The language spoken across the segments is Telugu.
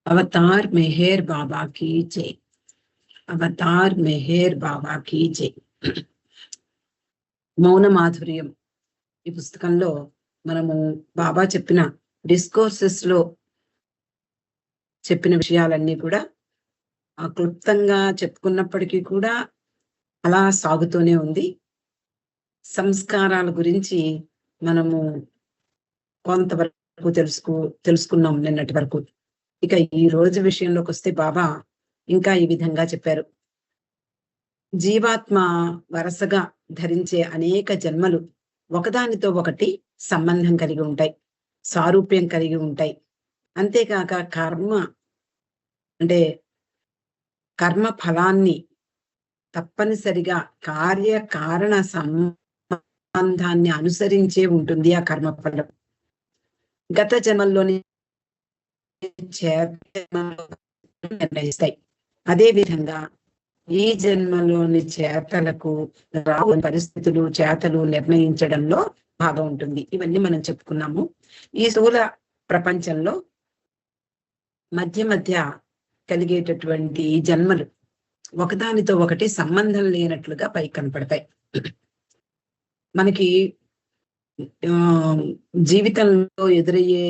అవతార్ మెహర్ బాబా की जय। అవతార్ మెహర్ బాబా की जय। మౌన మాధుర్యం ఈ పుస్తకంలో మనము బాబా చెప్పిన డిస్కోర్సెస్ లో చెప్పిన విషయాలన్నీ కూడా క్లుప్తంగా చెప్పుకున్నప్పటికీ కూడా అలా సాగుతూనే ఉంది. సంస్కారాల గురించి మనము కొంతవరకు తెలుసుకున్నాం నిన్నటి వరకు. ఇక ఈ రోజు విషయంలోకి వస్తే బాబా ఇంకా ఈ విధంగా చెప్పారు. జీవాత్మ వరుసగా ధరించే అనేక జన్మలు ఒకదానితో ఒకటి సంబంధం కలిగి ఉంటాయి, సారూప్యం కలిగి ఉంటాయి. అంతేకాక కర్మ ఫలాన్ని తప్పనిసరిగా కార్యకారణ సంబంధాన్ని అనుసరించే ఉంటుంది ఆ కర్మ ఫలం. గత జన్మల్లోని నిర్ణయిస్తాయి. అదే విధంగా ఈ జన్మలోని చేతలకు రాబోయే పరిస్థితులు చేతలు నిర్ణయించడంలో భాగం ఉంటుంది. ఇవన్నీ మనం చెప్పుకున్నాము. ఈ స్థూల ప్రపంచంలో మధ్య మధ్య కలిగేటటువంటి జన్మలు ఒకదానితో ఒకటి సంబంధం లేనట్లుగా పైకి కనపడతాయి. మనకి జీవితంలో ఎదురయ్యే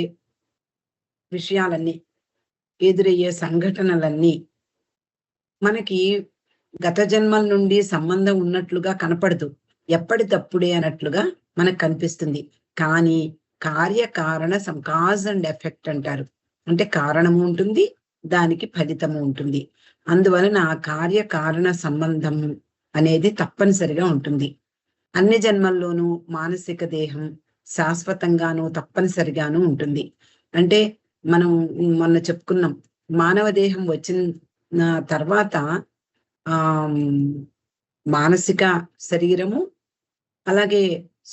విషయాలన్నీ, ఎదురయ్యే సంఘటనలన్నీ మనకి గత జన్మల నుండి సంబంధం ఉన్నట్లుగా కనపడదు, ఎప్పటికప్పుడే అన్నట్లుగా మనకు కనిపిస్తుంది. కానీ కార్యకారణ కాజ్ అండ్ ఎఫెక్ట్ అంటారు. అంటే కారణము ఉంటుంది, దానికి ఫలితము ఉంటుంది. అందువలన కార్యకారణ సంబంధం అనేది తప్పనిసరిగా ఉంటుంది. అన్ని జన్మల్లోనూ మానసిక దేహం శాశ్వతంగాను తప్పనిసరిగాను ఉంటుంది. అంటే మనం మొన్న చెప్పుకున్నాం, మానవ దేహం వచ్చిన తర్వాత మానసిక శరీరము, అలాగే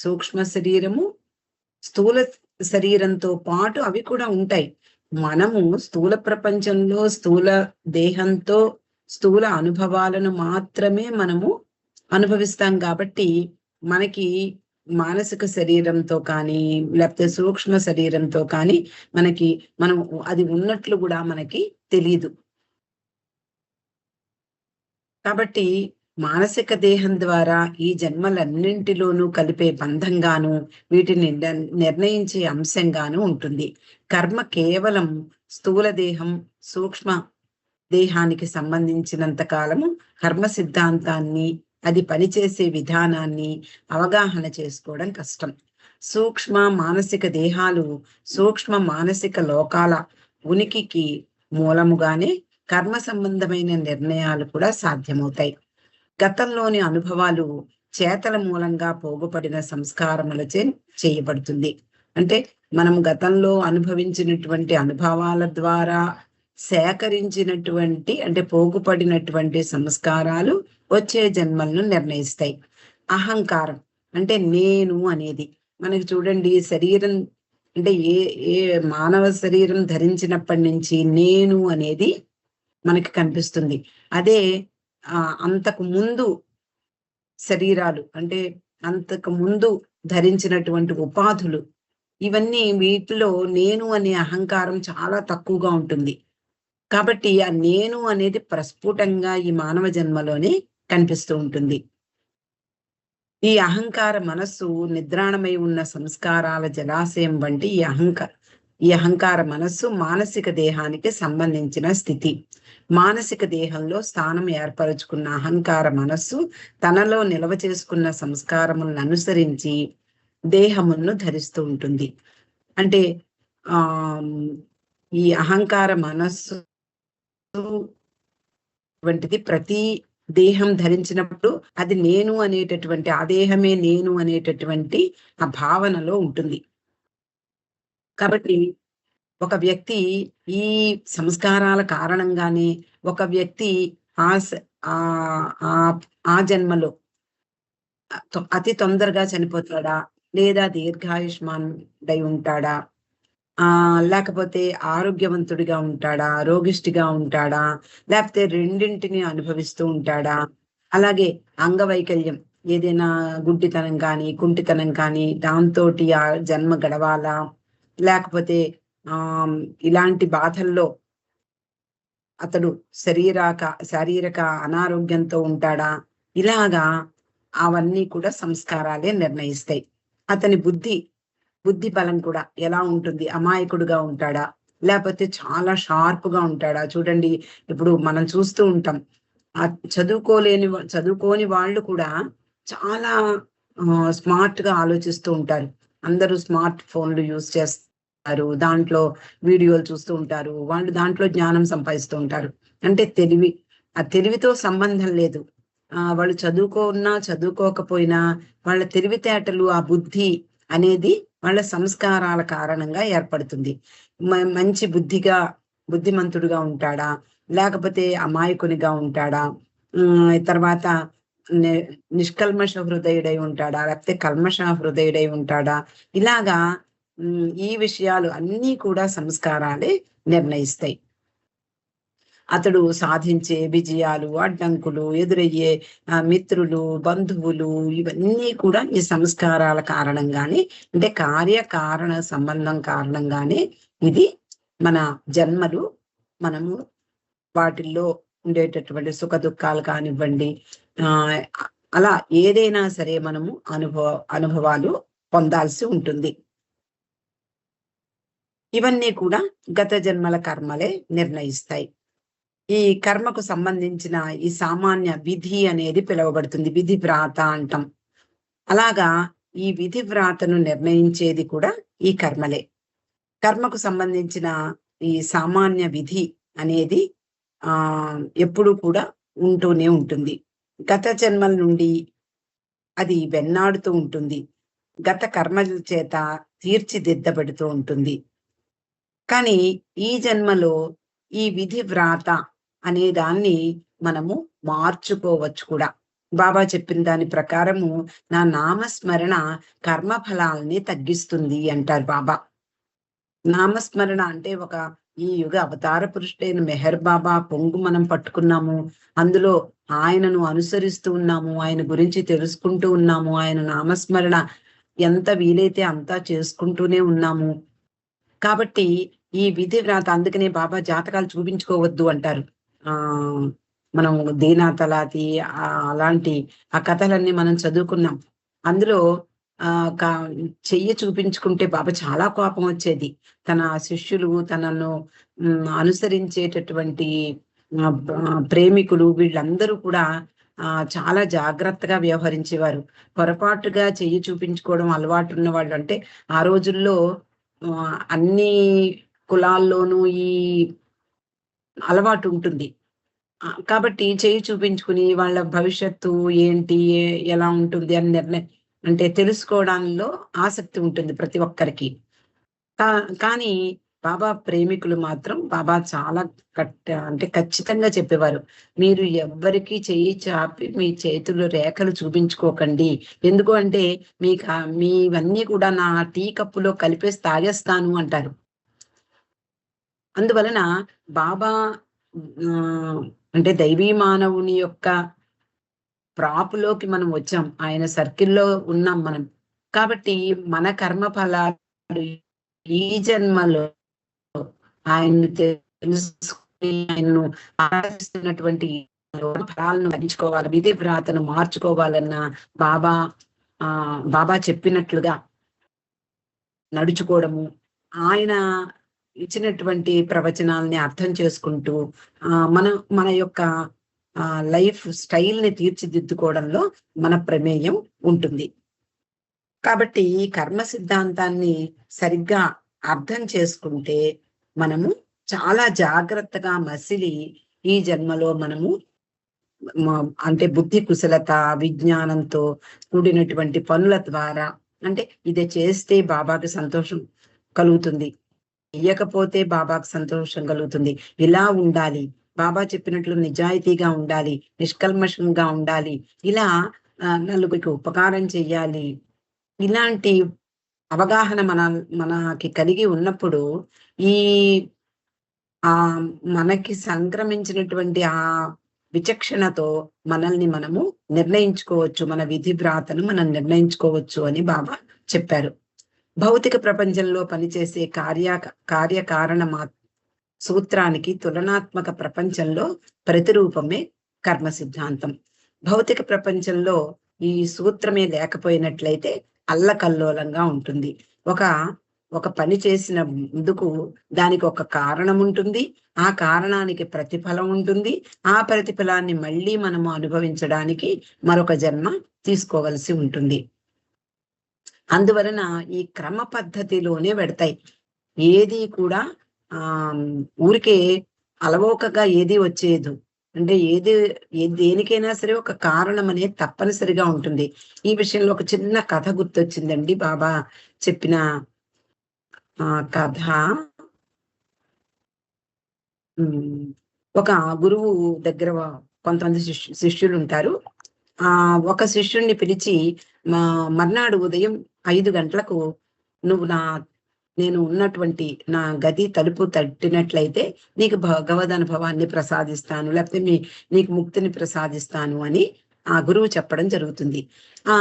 సూక్ష్మ శరీరము, స్థూల శరీరంతో పాటు అవి కూడా ఉంటాయి. మనము స్థూల ప్రపంచంలో స్థూల దేహంతో స్థూల అనుభవాలను మాత్రమే మనము అనుభవిస్తాం. కాబట్టి మనకి మానసిక శరీరంతో కానీ లేకపోతే సూక్ష్మ శరీరంతో కానీ మనం అది ఉన్నట్లు కూడా మనకి తెలియదు. కాబట్టి మానసిక దేహం ద్వారా ఈ జన్మలన్నింటిలోనూ కలిపే బంధంగాను వీటిని నిర్ణయించే అంశంగాను ఉంటుంది. కర్మ కేవలం స్థూల దేహం సూక్ష్మ దేహానికి సంబంధించినంత కాలము కర్మ సిద్ధాంతాన్ని, అది పనిచేసే విధానాన్ని అవగాహన చేసుకోవడం కష్టం. సూక్ష్మ మానసిక దేహాలు సూక్ష్మ మానసిక లోకాల ఉనికికి మూలముగానే కర్మ సంబంధమైన నిర్ణయాలు కూడా సాధ్యమవుతాయి. గతంలోని అనుభవాలు చేతల మూలంగా పోగుపడిన సంస్కారములచే చేయబడుతుంది. అంటే మనం గతంలో అనుభవించినటువంటి అనుభవాల ద్వారా సేకరించినటువంటి అంటే పోగుపడినటువంటి సంస్కారాలు వచ్చే జన్మలను నిర్ణయిస్తాయి. అహంకారం అంటే నేను అనేది మనకి చూడండి, శరీరం అంటే ఏ మానవ శరీరం ధరించినప్పటి నుంచి నేను అనేది మనకి కనిపిస్తుంది. అదే అంతకు ముందు శరీరాలు అంటే అంతకు ముందు ధరించినటువంటి ఉపాధులు, ఇవన్నీ వీటిలో నేను అనే అహంకారం చాలా తక్కువగా ఉంటుంది. కాబట్టి ఆ నేను అనేది ప్రస్ఫుటంగా ఈ మానవ జన్మలోనే కనిపిస్తూ ఉంటుంది. ఈ అహంకార మనస్సు నిద్రాణమై ఉన్న సంస్కారాల జలాశయం వంటి ఈ అహంకార మనస్సు మానసిక దేహానికి సంబంధించిన స్థితి. మానసిక దేహంలో స్థానం ఏర్పరచుకున్న అహంకార మనస్సు తనలో నిల్వ చేసుకున్న సంస్కారములను అనుసరించి దేహములను ధరిస్తూ ఉంటుంది. అంటే ఈ అహంకార మనస్సు వంటిది ప్రతి దేహం ధరించినప్పుడు అది నేను అనేటటువంటి, ఆ దేహమే నేను అనేటటువంటి ఆ భావనలో ఉంటుంది. కాబట్టి ఒక వ్యక్తి ఈ సంస్కారాల కారణంగానే ఒక వ్యక్తి ఆ జన్మలో అతి తొందరగా చనిపోతాడా, లేదా దీర్ఘాయుష్మానుడై ఉంటాడా, లేకపోతే ఆరోగ్యవంతుడిగా ఉంటాడా, రోగిష్టిగా ఉంటాడా, లేకపోతే రెండింటిని అనుభవిస్తూ ఉంటాడా, అలాగే అంగవైకల్యం ఏదైనా గుడ్డితనం కానీ కుంటితనం కానీ దాంతో ఆ జన్మ గడవాలా, లేకపోతే ఇలాంటి బాధల్లో అతడు శారీరక అనారోగ్యంతో ఉంటాడా, ఇలాగా అవన్నీ కూడా సంస్కారాలే నిర్ణయిస్తాయి. అతని బుద్ధి బలం కూడా ఎలా ఉంటుంది, అమాయకుడుగా ఉంటాడా, లేకపోతే చాలా షార్ప్ గా ఉంటాడా. చూడండి, ఇప్పుడు మనం చూస్తూ ఉంటాం, ఆ చదువుకోని వాళ్ళు కూడా చాలా స్మార్ట్ గా ఆలోచిస్తూ ఉంటారు. అందరూ స్మార్ట్ ఫోన్లు యూజ్ చేస్తారు, దాంట్లో వీడియోలు చూస్తూ ఉంటారు, వాళ్ళు దాంట్లో జ్ఞానం సంపాదిస్తూ ఉంటారు. అంటే ఆ తెలివితో సంబంధం లేదు. వాళ్ళు చదువుకున్నా చదువుకోకపోయినా వాళ్ళ తెలివితేటలు, ఆ బుద్ధి అనేది వాళ్ళ సంస్కారాల కారణంగా ఏర్పడుతుంది. మంచి బుద్ధిమంతుడుగా ఉంటాడా, లేకపోతే అమాయకునిగా ఉంటాడా, తర్వాత నిష్కల్మష హృదయుడై ఉంటాడా, లేకపోతే కల్మష హృదయుడై ఉంటాడా, ఇలాగా ఈ విషయాలు అన్నీ కూడా సంస్కారాలే నిర్ణయిస్తాయి. అతడు సాధించే విజయాలు, అడ్డంకులు, ఎదురయ్యే మిత్రులు, బంధువులు, ఇవన్నీ కూడా ఈ సంస్కారాల కారణంగానే, అంటే కార్యకారణ సంబంధం కారణంగానే ఇది మన జన్మలు. మనము వాటిల్లో ఉండేటటువంటి సుఖ దుఃఖాలు కానివ్వండి, అలా ఏదైనా సరే మనము అనుభవాలు పొందాల్సి ఉంటుంది. ఇవన్నీ కూడా గత జన్మల కర్మలే నిర్ణయిస్తాయి. ఈ కర్మకు సంబంధించిన ఈ సామాన్య విధి అనేది పిలువబడుతుంది. విధి వ్రాత అంటాం. అలాగా ఈ విధి వ్రాతను నిర్ణయించేది కూడా ఈ కర్మలే. కర్మకు సంబంధించిన ఈ సామాన్య విధి అనేది ఎప్పుడూ కూడా ఉంటూనే ఉంటుంది. గత జన్మల నుండి అది వెన్నాడుతూ ఉంటుంది. గత కర్మల చేత తీర్చిదిద్దబడుతూ ఉంటుంది. కానీ ఈ జన్మలో ఈ విధి వ్రాత అనే దాన్ని మనము మార్చుకోవచ్చు కూడా. బాబా చెప్పిన దాని ప్రకారము నా నామస్మరణ కర్మఫలాల్ని తగ్గిస్తుంది అంటారు బాబా. నామస్మరణ అంటే ఈ యుగ అవతార పురుషుడైన మెహర్ బాబా పొంగు మనం పట్టుకున్నాము, అందులో ఆయనను అనుసరిస్తూ ఉన్నాము, ఆయన గురించి తెలుసుకుంటూ ఉన్నాము, ఆయన నామస్మరణ ఎంత వీలైతే అంతా చేసుకుంటూనే ఉన్నాము. కాబట్టి ఈ విధి వ్రాత, అందుకనే బాబా జాతకాలు చూపించుకోవద్దు అంటారు. మనం దీనాతలాతి అలాంటి ఆ కథలన్నీ మనం చదువుకున్నాం. అందులో చెయ్యి చూపించుకుంటే బాబా చాలా కోపం వచ్చేది. తన శిష్యులు, తనను అనుసరించేటటువంటి ప్రేమికులు, వీళ్ళందరూ కూడా చాలా జాగ్రత్తగా వ్యవహరించేవారు. పొరపాటుగా చెయ్యి చూపించుకోవడం అలవాటు ఉన్న వాళ్ళు, అంటే ఆ రోజుల్లో అన్ని కులాల్లోనూ ఈ అలవాటు ఉంటుంది. కాబట్టి చేయి చూపించుకుని వాళ్ళ భవిష్యత్తు ఏంటి, ఎలా ఉంటుంది అని అంటే తెలుసుకోవడంలో ఆసక్తి ఉంటుంది ప్రతి ఒక్కరికి. కానీ బాబా ప్రేమికులు మాత్రం బాబా చాలా అంటే ఖచ్చితంగా చెప్పేవారు, మీరు ఎవ్వరికి చెయ్యి చాపి మీ చేతులు రేఖలు చూపించుకోకండి. ఎందుకు అంటే మీవన్నీ కూడా నా టీ కప్పులో కలిపేసి తాగేస్తాను అంటారు. అందువలన బాబా అంటే దైవీ మానవుని యొక్క ప్రాపులోకి మనం వచ్చాం, ఆయన సర్కిల్లో ఉన్నాం మనం. కాబట్టి మన కర్మ ఫలాలు ఈ జన్మలో ఆయన్ని తెలుసుకుని ఆయన్ను ఆరాధిస్తున్నటువంటి ఫలాలను భరించుకోవాలి, విధి వ్రాతను మార్చుకోవాలన్న బాబా చెప్పినట్లుగా నడుచుకోవడము, ఆయన ఇచ్చినటువంటి ప్రవచనాలని అర్థం చేసుకుంటూ మన యొక్క లైఫ్ స్టైల్ ని తీర్చిదిద్దుకోవడంలో మన ప్రమేయం ఉంటుంది. కాబట్టి ఈ కర్మ సిద్ధాంతాన్ని సరిగ్గా అర్థం చేసుకుంటే మనము చాలా జాగ్రత్తగా మసిలి ఈ జన్మలో మనము అంటే బుద్ధి కుశలత, విజ్ఞానంతో కూడినటువంటి పనుల ద్వారా, అంటే ఇది చేస్తే బాబాకి సంతోషం కలుగుతుంది, చెయ్యకపోతే బాబాకు సంతోషం కలుగుతుంది, ఇలా ఉండాలి, బాబా చెప్పినట్లు నిజాయితీగా ఉండాలి, నిష్కల్మషంగా ఉండాలి, ఇలా నలుగురికి ఉపకారం చెయ్యాలి, ఇలాంటి అవగాహన మనకి కలిగి ఉన్నప్పుడు ఈ మనకి సంక్రమించినటువంటి ఆ విచక్షణతో మనల్ని మనము నిర్ణయించుకోవచ్చు, మన విధి వ్రాతను మనం నిర్ణయించుకోవచ్చు అని బాబా చెప్పారు. భౌతిక ప్రపంచంలో పనిచేసే కార్యకారణ సూత్రానికి తులనాత్మక ప్రపంచంలో ప్రతిరూపమే కర్మ సిద్ధాంతం. భౌతిక ప్రపంచంలో ఈ సూత్రమే లేకపోయినట్లయితే అల్లకల్లోలంగా ఉంటుంది. ఒక ఒక పని చేసినందుకు దానికి ఒక కారణం ఉంటుంది. ఆ కారణానికి ప్రతిఫలం ఉంటుంది. ఆ ప్రతిఫలాన్ని మళ్ళీ మనము అనుభవించడానికి మరొక జన్మ తీసుకోవలసి ఉంటుంది. అందువలన ఈ క్రమ పద్ధతిలోనే పెడతాయి. ఏది కూడా ఆహ్, ఊరికే అలవోకగా ఏది వచ్చేదు. అంటే దేనికైనా సరే ఒక కారణం అనేది తప్పనిసరిగా ఉంటుంది. ఈ విషయంలో ఒక చిన్న కథ గుర్తొచ్చిందండి. బాబా చెప్పిన కథ. హ్మ్. ఒక గురువు దగ్గర కొంతమంది శిష్యులుంటారు. ఒక శిష్యుడిని పిలిచి మర్నాడు ఉదయం 5 గంటలకు నువ్వు నేను ఉన్నటువంటి నా గది తలుపు తట్టినట్లయితే నీకు భగవదనుభవాన్ని ప్రసాదిస్తాను. లేకపోతే నీకు ముక్తిని ప్రసాదిస్తాను అని ఆ గురువు చెప్పడం జరుగుతుంది. ఆ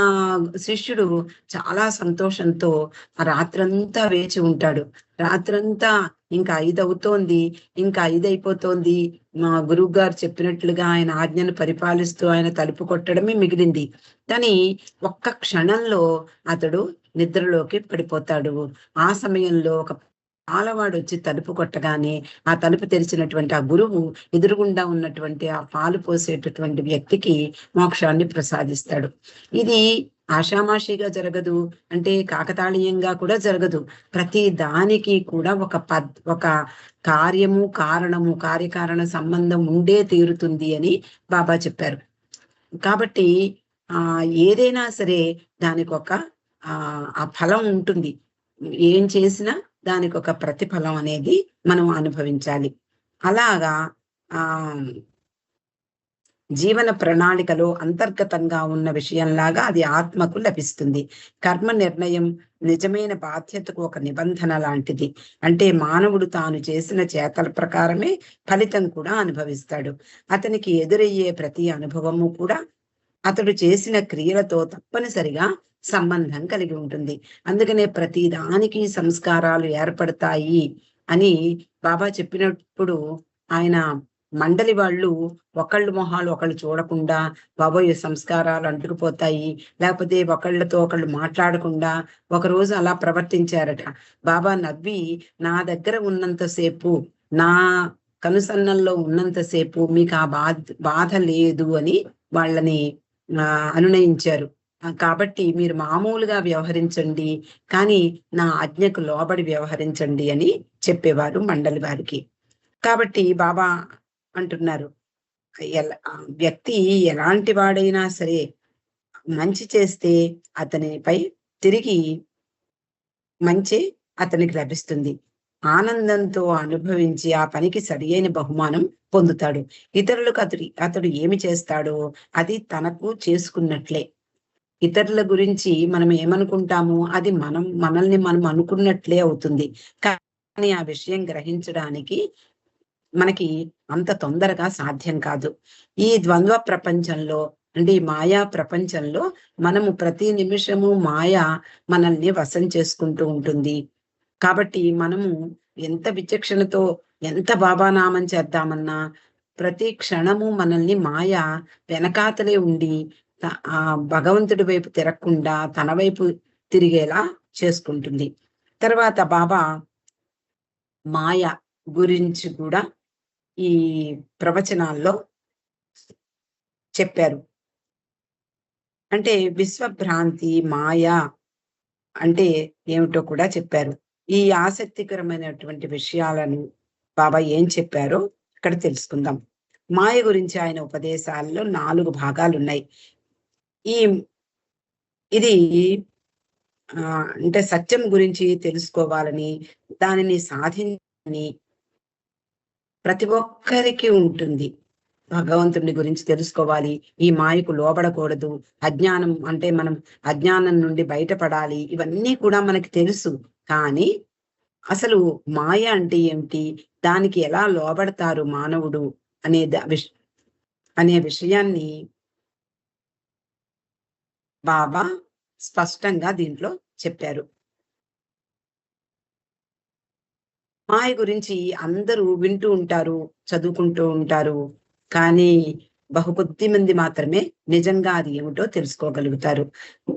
శిష్యుడు చాలా సంతోషంతో ఆ రాత్రంతా వేచి ఉంటాడు. రాత్రంతా ఇంకా 5 అవుతోంది. ఇంకా 5 అయిపోతోంది. మా గురువుగారు చెప్పినట్లుగా ఆయన ఆజ్ఞను పరిపాలిస్తూ ఆయన తలుపు కొట్టడమే మిగిలింది. కానీ ఒక్క క్షణంలో అతడు నిద్రలోకి పడిపోతాడు. ఆ సమయంలో ఒక పాలవాడొచ్చి తలుపు కొట్టగానే, ఆ తలుపు తెరిచినటువంటి ఆ గురువు ఎదురుగుండా ఉన్నటువంటి ఆ పాలు పోసేటటువంటి వ్యక్తికి మోక్షాన్ని ప్రసాదిస్తాడు. ఇది ఆషామాషీగా జరగదు. అంటే కాకతాళీయంగా కూడా జరగదు. ప్రతి దానికి కూడా ఒక కార్యము, కారణము, కార్యకారణ సంబంధం ఉండే తీరుతుంది అని బాబా చెప్పారు. కాబట్టి ఏదైనా సరే దానికొక ఆ ఫలం ఉంటుంది. ఏం చేసినా దానికొక ప్రతిఫలం అనేది మనం అనుభవించాలి. అలాగా ఆహ్, జీవన ప్రణాళికలో అంతర్గతంగా ఉన్న విషయంలాగా అది ఆత్మకు లభిస్తుంది. కర్మ నిర్ణయం నిజమైన బాధ్యతకు ఒక నిబంధన లాంటిది. అంటే మానవుడు తాను చేసిన చేతల ప్రకారమే ఫలితం కూడా అనుభవిస్తాడు. అతనికి ఎదురయ్యే ప్రతి అనుభవము కూడా అతడు చేసిన క్రియలతో తప్పనిసరిగా సంబంధం కలిగి ఉంటుంది. అందుకనే ప్రతి దానికి సంస్కారాలు ఏర్పడతాయి అని బాబా చెప్పినప్పుడు ఆయన మండలి వాళ్ళు ఒకళ్ళ మొహాలు ఒకళ్ళు చూడకుండా బాబోయ్! సంస్కారాలు అంటుకుపోతాయి. లేకపోతే ఒకళ్ళతో ఒకళ్ళు మాట్లాడకుండా ఒకరోజు అలా ప్రవర్తించారట. బాబా నవ్వి నా దగ్గర ఉన్నంత సేపు, నా కనుసన్నల్లో ఉన్నంత సేపు మీకు ఆ బాధ లేదు అని వాళ్ళని అనునయించారు. కాబట్టి మీరు మామూలుగా వ్యవహరించండి. కానీ నా ఆజ్ఞకు లోబడి వ్యవహరించండి అని చెప్పేవారు మండలి వారికి. కాబట్టి బాబా అంటున్నారు, వ్యక్తి ఎలాంటి వాడైనా సరే మంచి చేస్తే అతనిపై తిరిగి మంచే అతనికి లభిస్తుంది. ఆనందంతో అనుభవించి ఆ పనికి సరియైన బహుమానం పొందుతాడు. ఇతరులకు అతడు ఏమి చేస్తాడో అది తనకు చేసుకున్నట్లే. ఇతరుల గురించి మనం ఏమనుకుంటామో అది మనల్ని మనం అనుకున్నట్లే అవుతుంది. కానీ ఆ విషయం గ్రహించడానికి మనకి అంత తొందరగా సాధ్యం కాదు. ఈ ద్వంద్వ ప్రపంచంలో అంటే ఈ మాయా ప్రపంచంలో మనము ప్రతి నిమిషము మాయ మనల్ని వశం చేసుకుంటూ ఉంటుంది. కాబట్టి మనము ఎంత విచక్షణతో ఎంత బాబానామం చేద్దామన్నా ప్రతి క్షణము మనల్ని మాయ వెనకాతలే ఉండి భగవంతుడి వైపు తిరగకుండా తన వైపు తిరిగేలా చేసుకుంటుంది. తర్వాత బాబా మాయ గురించి కూడా ఈ ప్రవచనాల్లో చెప్పారు. అంటే విశ్వభ్రాంతి, మాయ అంటే ఏమిటో కూడా చెప్పారు. ఈ ఆసక్తికరమైనటువంటి విషయాలను బాబా ఏం చెప్పారో ఇక్కడ తెలుసుకుందాం. మాయ గురించి ఆయన ఉపదేశాల్లో 4 భాగాలున్నాయి. ఈ ఇది అంటే సత్యం గురించి తెలుసుకోవాలని, దానిని సాధించాలని ప్రతి ఒక్కరికి ఉంటుంది. భగవంతుడిని గురించి తెలుసుకోవాలి. ఈ మాయకు లోబడకూడదు. అజ్ఞానం అంటే మనం అజ్ఞానం నుండి బయటపడాలి. ఇవన్నీ కూడా మనకి తెలుసు. కానీ అసలు మాయ అంటే ఏమిటి? దానికి ఎలా లోబడతారు మానవుడు అనే అనే విషయాన్ని బాబా స్పష్టంగా దీంట్లో చెప్పారు. మాయ గురించి అందరూ వింటూ ఉంటారు, చదువుకుంటూ ఉంటారు. కానీ బహుకొద్ది మంది మాత్రమే నిజంగా అది ఏమిటో తెలుసుకోగలుగుతారు.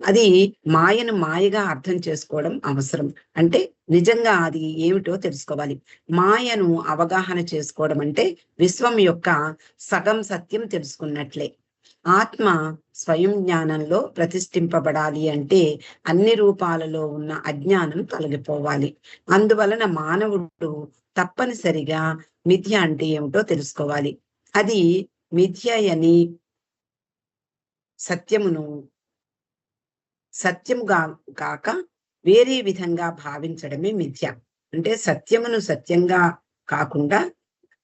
అది మాయను మాయగా అర్థం చేసుకోవడం అవసరం. అంటే నిజంగా అది ఏమిటో తెలుసుకోవాలి. మాయను అవగాహన చేసుకోవడం అంటే విశ్వం యొక్క సగం సత్యం తెలుసుకున్నట్లే. ఆత్మ స్వయం జ్ఞానంలో ప్రతిష్ఠింపబడాలి అంటే అన్ని రూపాలలో ఉన్న అజ్ఞానం తొలగిపోవాలి. అందువలన మానవుడు తప్పనిసరిగా మిథ్య అంటే ఏమిటో తెలుసుకోవాలి. అది మిథ్య అని సత్యమును సత్యముగా కాక వేరే విధంగా భావించడమే మిథ్య. అంటే సత్యమును సత్యంగా కాకుండా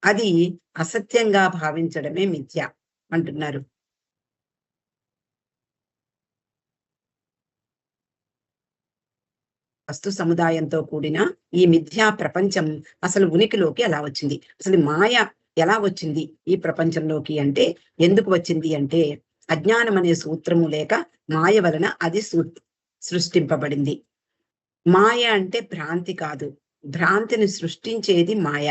అది అసత్యంగా భావించడమే మిథ్య అంటున్నారు. వస్తు సముదాయంతో కూడిన ఈ మిథ్యా ప్రపంచం అసలు ఉనికిలోకి ఎలా వచ్చింది? అసలు మాయ ఎలా వచ్చింది ఈ ప్రపంచంలోకి అంటే, ఎందుకు వచ్చింది అంటే, అజ్ఞానం అనే సూత్రము లేక మాయ వలన అది సృష్టింపబడింది. మాయ అంటే భ్రాంతి కాదు. భ్రాంతిని సృష్టించేది మాయ.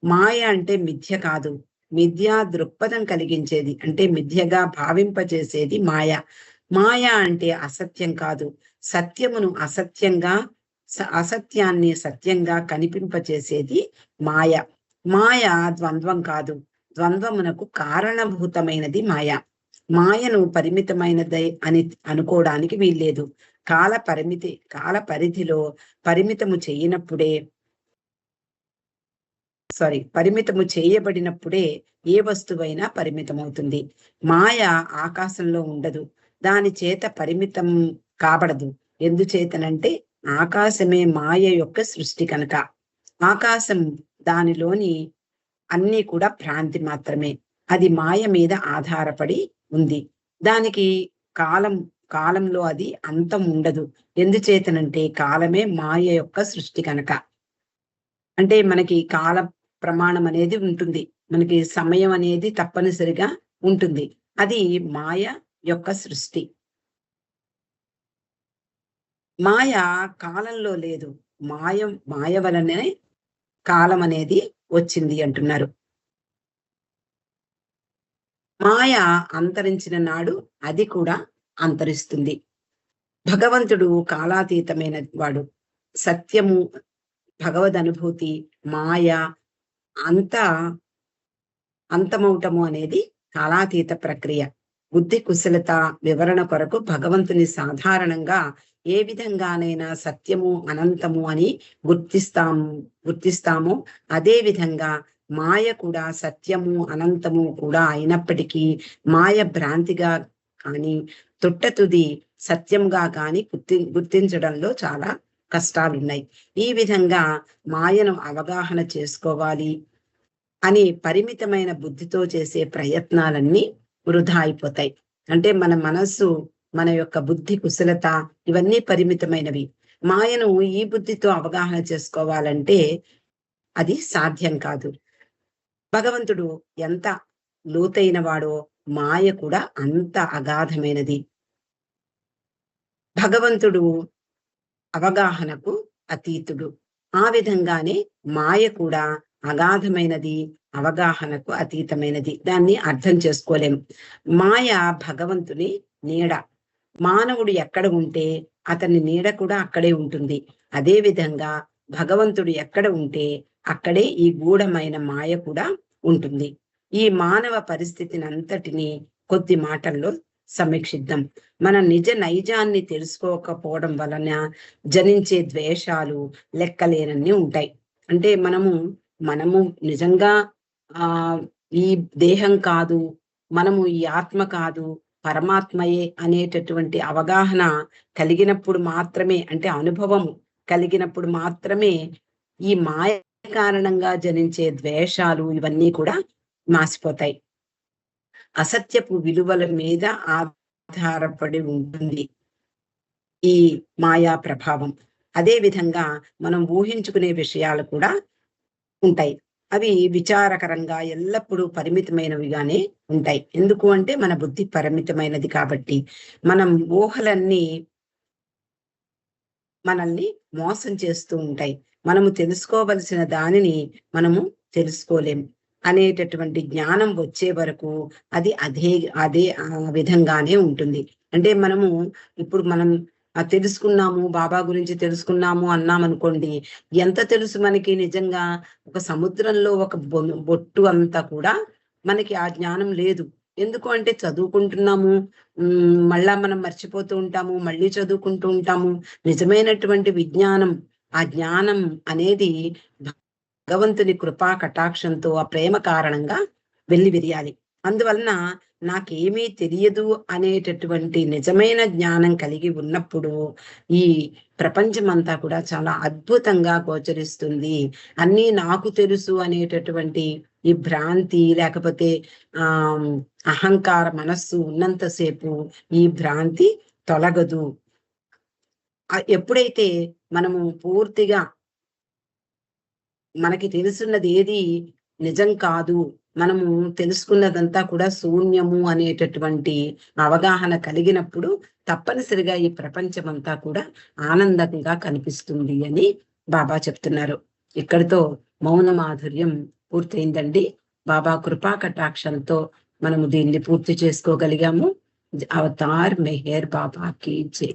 మాయ అంటే మిథ్య కాదు. మిథ్యా దృక్పథం కలిగించేది అంటే మిథ్యగా భావింపజేసేది మాయ. మాయ అంటే అసత్యం కాదు. సత్యమును అసత్యంగా, అసత్యాన్ని సత్యంగా కనిపింపచేసేది మాయ. మాయ ద్వంద్వం కాదు. ద్వంద్వమునకు కారణభూతమైనది మాయ. మాయను పరిమితమైనది అని అనుకోవడానికి వీల్లేదు. కాల పరిధిలో పరిమితము చేయనప్పుడే పరిమితము చేయబడినప్పుడే ఏ వస్తువైనా పరిమితమవుతుంది. మాయ ఆకాశంలో ఉండదు. దాని చేత పరిమితం కాబడదు. ఎందుచేతనంటే ఆకాశమే మాయ యొక్క సృష్టి కనుక. ఆకాశం దానిలోని అన్నీ కూడా భ్రాంతి మాత్రమే. అది మాయ మీద ఆధారపడి ఉంది. దానికి కాలంలో అది అంతం ఉండదు. ఎందుచేతనంటే కాలమే మాయ యొక్క సృష్టి కనుక. అంటే మనకి కాల ప్రమాణం అనేది ఉంటుంది. మనకి సమయం అనేది తప్పనిసరిగా ఉంటుంది. అది మాయ యొక్క సృష్టి. మాయ కాలంలో లేదు. మాయ వలనే కాలం అనేది వచ్చింది అంటున్నారు. మాయ అంతరించిన నాడు అది కూడా అంతరిస్తుంది. భగవంతుడు కాలాతీతమైన వాడు. సత్యము, భగవద్ అనుభూతి, మాయ అంతా అంతమౌటము అనేది కాలాతీత ప్రక్రియ. బుద్ధి కుశలత వివరణ కొరకు భగవంతుని సాధారణంగా ఏ విధంగానైనా సత్యము అనంతము అని గుర్తిస్తామో అదే విధంగా మాయ కూడా సత్యము అనంతము కూడా అయినప్పటికీ మాయ భ్రాంతిగా కానీ తుది సత్యంగా కానీ గుర్తించడంలో చాలా కష్టాలున్నాయి. ఈ విధంగా మాయను అవగాహన చేసుకోవాలి అని పరిమితమైన బుద్ధితో చేసే ప్రయత్నాలన్నీ వృధా అయిపోతాయి. అంటే మన మనస్సు, మన యొక్క బుద్ధి కుశలత ఇవన్నీ పరిమితమైనవి. మాయను ఈ బుద్ధితో అవగాహన చేసుకోవాలంటే అది సాధ్యం కాదు. భగవంతుడు ఎంత లోతైన వాడో మాయ కూడా అంత అగాధమైనది. భగవంతుడు అవగాహనకు అతీతుడు. ఆ విధంగానే మాయ కూడా అగాధమైనది, అవగాహనకు అతీతమైనది. దాన్ని అర్థం చేసుకోలేం. మాయ భగవంతుని నీడ. మానవుడు ఎక్కడ ఉంటే అతని నీడ కూడా అక్కడే ఉంటుంది. అదే విధంగా భగవంతుడు ఎక్కడ ఉంటే అక్కడే ఈ గూఢమైన మాయ కూడా ఉంటుంది. ఈ మానవ పరిస్థితిని అంతటిని కొద్ది మాటల్లో సమీక్షిద్దాం. మన నిజ నైజాన్ని తెలుసుకోకపోవడం వలన జనించే ద్వేషాలు లెక్కలేనన్ని ఉంటాయి. అంటే మనము నిజంగా ఈ దేహం కాదు, మనము ఈ ఆత్మ కాదు, పరమాత్మయే అనేటటువంటి అవగాహన కలిగినప్పుడు మాత్రమే, అంటే అనుభవం కలిగినప్పుడు మాత్రమే ఈ మాయ కారణంగా జనించే ద్వేషాలు ఇవన్నీ కూడా మాసిపోతాయి. అసత్యపు విలువల మీద ఆధారపడి ఉంటుంది ఈ మాయా ప్రభావం. అదే విధంగా మనం ఊహించుకునే విషయాలు కూడా ఉంటాయి. అవి విచారకరంగా ఎల్లప్పుడూ పరిమితమైనవిగానే ఉంటాయి. ఎందుకు అంటే మన బుద్ధి పరిమితమైనది కాబట్టి. మనం ఊహలన్నీ మనల్ని మోసం చేస్తూ ఉంటాయి. మనము తెలుసుకోవలసిన దానిని మనము తెలుసుకోలేము అనేటటువంటి జ్ఞానం వచ్చే వరకు అది అదే అదే విధంగానే ఉంటుంది. అంటే మనము ఇప్పుడు మనం తెలుసుకున్నాము, బాబా గురించి తెలుసుకున్నాము అన్నామనుకోండి, ఎంత తెలుసు మనకి నిజంగా? ఒక సముద్రంలో ఒక బొట్టు అంతా కూడా మనకి ఆ జ్ఞానం లేదు. ఎందుకు అంటే చదువుకుంటున్నాము, మళ్ళా మనం మర్చిపోతూ ఉంటాము, మళ్ళీ చదువుకుంటూ ఉంటాము. నిజమైనటువంటి విజ్ఞానం, ఆ జ్ఞానం అనేది భగవంతుని కృపా కటాక్షంతో, ఆ ప్రేమ కారణంగా వెల్లివిరియాలి. అందువలన నాకేమీ తెలియదు అనేటటువంటి నిజమైన జ్ఞానం కలిగి ఉన్నప్పుడు ఈ ప్రపంచమంతా కూడా చాలా అద్భుతంగా గోచరిస్తుంది. అన్నీ నాకు తెలుసు అనేటటువంటి ఈ భ్రాంతి, లేకపోతే అహంకార మనస్సు ఉన్నంతసేపు ఈ భ్రాంతి తొలగదు. ఎప్పుడైతే మనము పూర్తిగా మనకి తెలుసున్నది ఏది నిజం కాదు, మనము తెలుసుకున్నదంతా కూడా శూన్యము అనేటటువంటి అవగాహన కలిగినప్పుడు తప్పనిసరిగా ఈ ప్రపంచమంతా కూడా ఆనందంగా కనిపిస్తుంది అని బాబా చెప్తున్నారు. ఇక్కడితో మౌన మాధుర్యం పూర్తయిందండి. బాబా కృపా కటాక్షంతో మనము దీన్ని పూర్తి చేసుకోగలిగాము. అవతార్ మెహర్ బాబాకి జై.